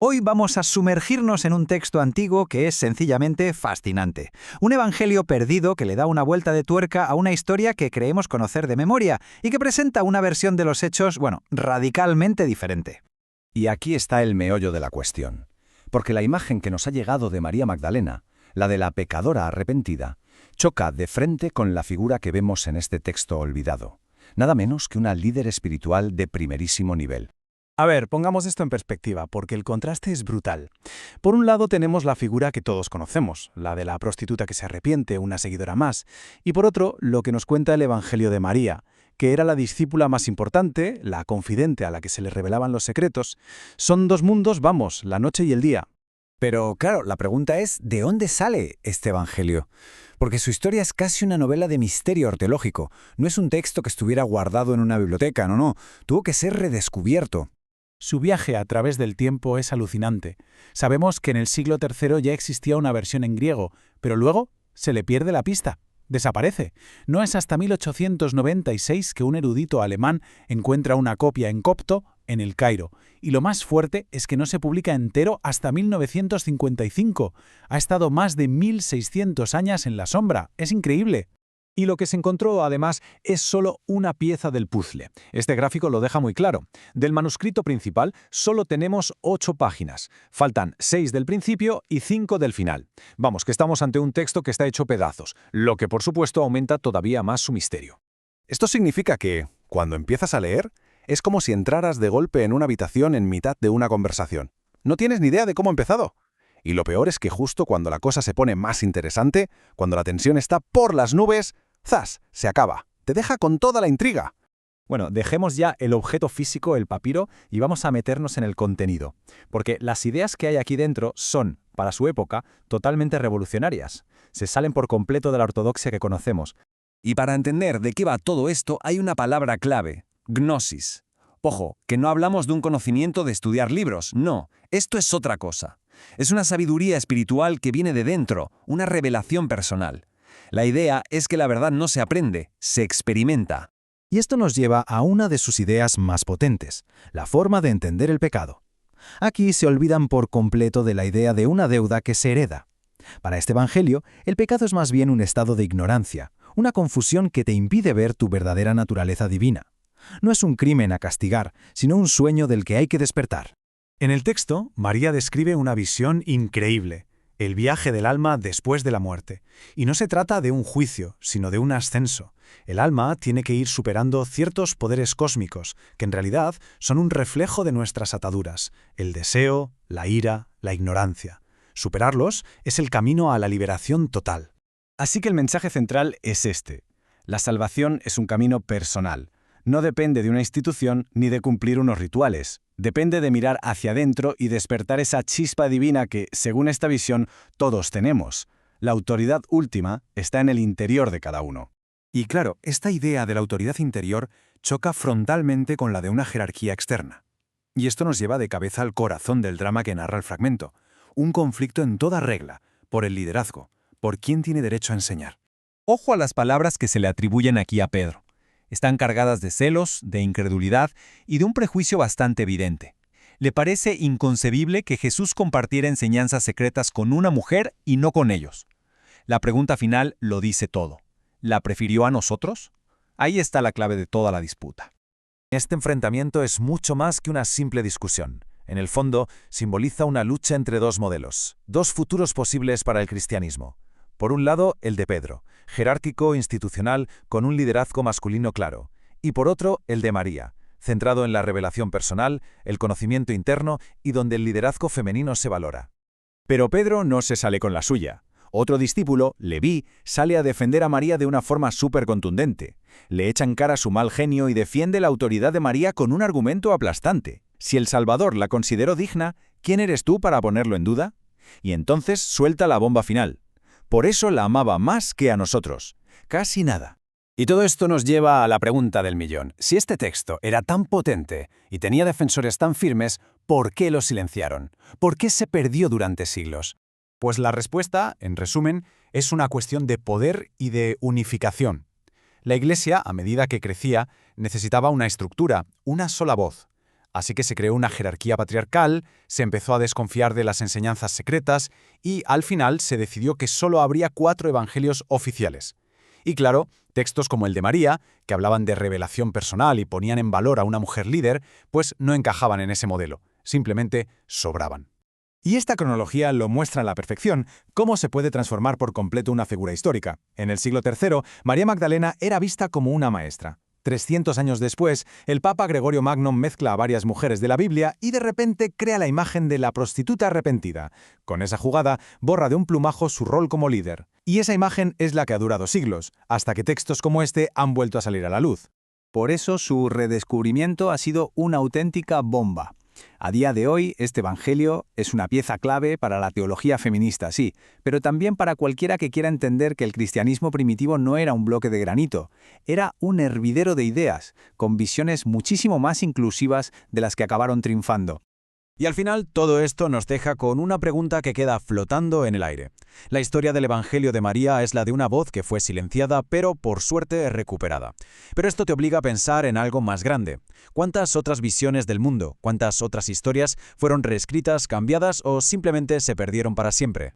Hoy vamos a sumergirnos en un texto antiguo que es sencillamente fascinante. Un evangelio perdido que le da una vuelta de tuerca a una historia que creemos conocer de memoria y que presenta una versión de los hechos, radicalmente diferente. Y aquí está el meollo de la cuestión. Porque la imagen que nos ha llegado de María Magdalena, la de la pecadora arrepentida, choca de frente con la figura que vemos en este texto olvidado. Nada menos que una líder espiritual de primerísimo nivel. A ver, pongamos esto en perspectiva, porque el contraste es brutal. Por un lado tenemos la figura que todos conocemos, la de la prostituta que se arrepiente, una seguidora más, y por otro, lo que nos cuenta el Evangelio de María, que era la discípula más importante, la confidente a la que se le revelaban los secretos. Son dos mundos, la noche y el día. Pero claro, la pregunta es, ¿de dónde sale este evangelio? Porque su historia es casi una novela de misterio arqueológico. No es un texto que estuviera guardado en una biblioteca, no. Tuvo que ser redescubierto. Su viaje a través del tiempo es alucinante. Sabemos que en el siglo III ya existía una versión en griego, pero luego se le pierde la pista. Desaparece. No es hasta 1896 que un erudito alemán encuentra una copia en copto en el Cairo. Y lo más fuerte es que no se publica entero hasta 1955. Ha estado más de 1600 años en la sombra. Es increíble. Y lo que se encontró, además, es solo una pieza del puzzle. Este gráfico lo deja muy claro. Del manuscrito principal solo tenemos 8 páginas. Faltan 6 del principio y 5 del final. Vamos, que estamos ante un texto que está hecho pedazos, lo que por supuesto aumenta todavía más su misterio. Esto significa que, cuando empiezas a leer, es como si entraras de golpe en una habitación en mitad de una conversación. No tienes ni idea de cómo ha empezado. Y lo peor es que justo cuando la cosa se pone más interesante, cuando la tensión está por las nubes, ¡zas!, se acaba. Te deja con toda la intriga. Bueno, dejemos ya el objeto físico, el papiro, y vamos a meternos en el contenido. Porque las ideas que hay aquí dentro son, para su época, totalmente revolucionarias. Se salen por completo de la ortodoxia que conocemos. Y para entender de qué va todo esto hay una palabra clave: gnosis. Ojo, que no hablamos de un conocimiento de estudiar libros, no. Esto es otra cosa. Es una sabiduría espiritual que viene de dentro, una revelación personal. La idea es que la verdad no se aprende, se experimenta. Y esto nos lleva a una de sus ideas más potentes, la forma de entender el pecado. Aquí se olvidan por completo de la idea de una deuda que se hereda. Para este evangelio, el pecado es más bien un estado de ignorancia, una confusión que te impide ver tu verdadera naturaleza divina. No es un crimen a castigar, sino un sueño del que hay que despertar. En el texto, María describe una visión increíble, el viaje del alma después de la muerte. Y no se trata de un juicio, sino de un ascenso. El alma tiene que ir superando ciertos poderes cósmicos, que en realidad son un reflejo de nuestras ataduras, el deseo, la ira, la ignorancia. Superarlos es el camino a la liberación total. Así que el mensaje central es este. La salvación es un camino personal. No depende de una institución ni de cumplir unos rituales. Depende de mirar hacia adentro y despertar esa chispa divina que, según esta visión, todos tenemos. La autoridad última está en el interior de cada uno. Y claro, esta idea de la autoridad interior choca frontalmente con la de una jerarquía externa. Y esto nos lleva de cabeza al corazón del drama que narra el fragmento. Un conflicto en toda regla, por el liderazgo, por quién tiene derecho a enseñar. Ojo a las palabras que se le atribuyen aquí a Pedro. Están cargadas de celos, de incredulidad y de un prejuicio bastante evidente. Le parece inconcebible que Jesús compartiera enseñanzas secretas con una mujer y no con ellos. La pregunta final lo dice todo. ¿La prefirió a nosotros? Ahí está la clave de toda la disputa. Este enfrentamiento es mucho más que una simple discusión. En el fondo, simboliza una lucha entre dos modelos, dos futuros posibles para el cristianismo. Por un lado, el de Pedro, jerárquico, institucional, con un liderazgo masculino claro. Y por otro, el de María, centrado en la revelación personal, el conocimiento interno y donde el liderazgo femenino se valora. Pero Pedro no se sale con la suya. Otro discípulo, Leví, sale a defender a María de una forma súper contundente. Le echa en cara su mal genio y defiende la autoridad de María con un argumento aplastante. Si el Salvador la consideró digna, ¿quién eres tú para ponerlo en duda? Y entonces suelta la bomba final. Por eso la amaba más que a nosotros. Casi nada. Y todo esto nos lleva a la pregunta del millón. Si este texto era tan potente y tenía defensores tan firmes, ¿por qué lo silenciaron? ¿Por qué se perdió durante siglos? Pues la respuesta, en resumen, es una cuestión de poder y de unificación. La Iglesia, a medida que crecía, necesitaba una estructura, una sola voz. Así que se creó una jerarquía patriarcal, se empezó a desconfiar de las enseñanzas secretas y, al final, se decidió que solo habría 4 evangelios oficiales. Y claro, textos como el de María, que hablaban de revelación personal y ponían en valor a una mujer líder, pues no encajaban en ese modelo, simplemente sobraban. Y esta cronología lo muestra a la perfección cómo se puede transformar por completo una figura histórica. En el siglo III, María Magdalena era vista como una maestra. 300 años después, el Papa Gregorio Magno mezcla a varias mujeres de la Biblia y de repente crea la imagen de la prostituta arrepentida. Con esa jugada, borra de un plumazo su rol como líder. Y esa imagen es la que ha durado siglos, hasta que textos como este han vuelto a salir a la luz. Por eso su redescubrimiento ha sido una auténtica bomba. A día de hoy, este evangelio es una pieza clave para la teología feminista, sí, pero también para cualquiera que quiera entender que el cristianismo primitivo no era un bloque de granito, era un hervidero de ideas, con visiones muchísimo más inclusivas de las que acabaron triunfando. Y al final, todo esto nos deja con una pregunta que queda flotando en el aire. La historia del Evangelio de María es la de una voz que fue silenciada, pero por suerte recuperada. Pero esto te obliga a pensar en algo más grande. ¿Cuántas otras visiones del mundo, cuántas otras historias fueron reescritas, cambiadas o simplemente se perdieron para siempre?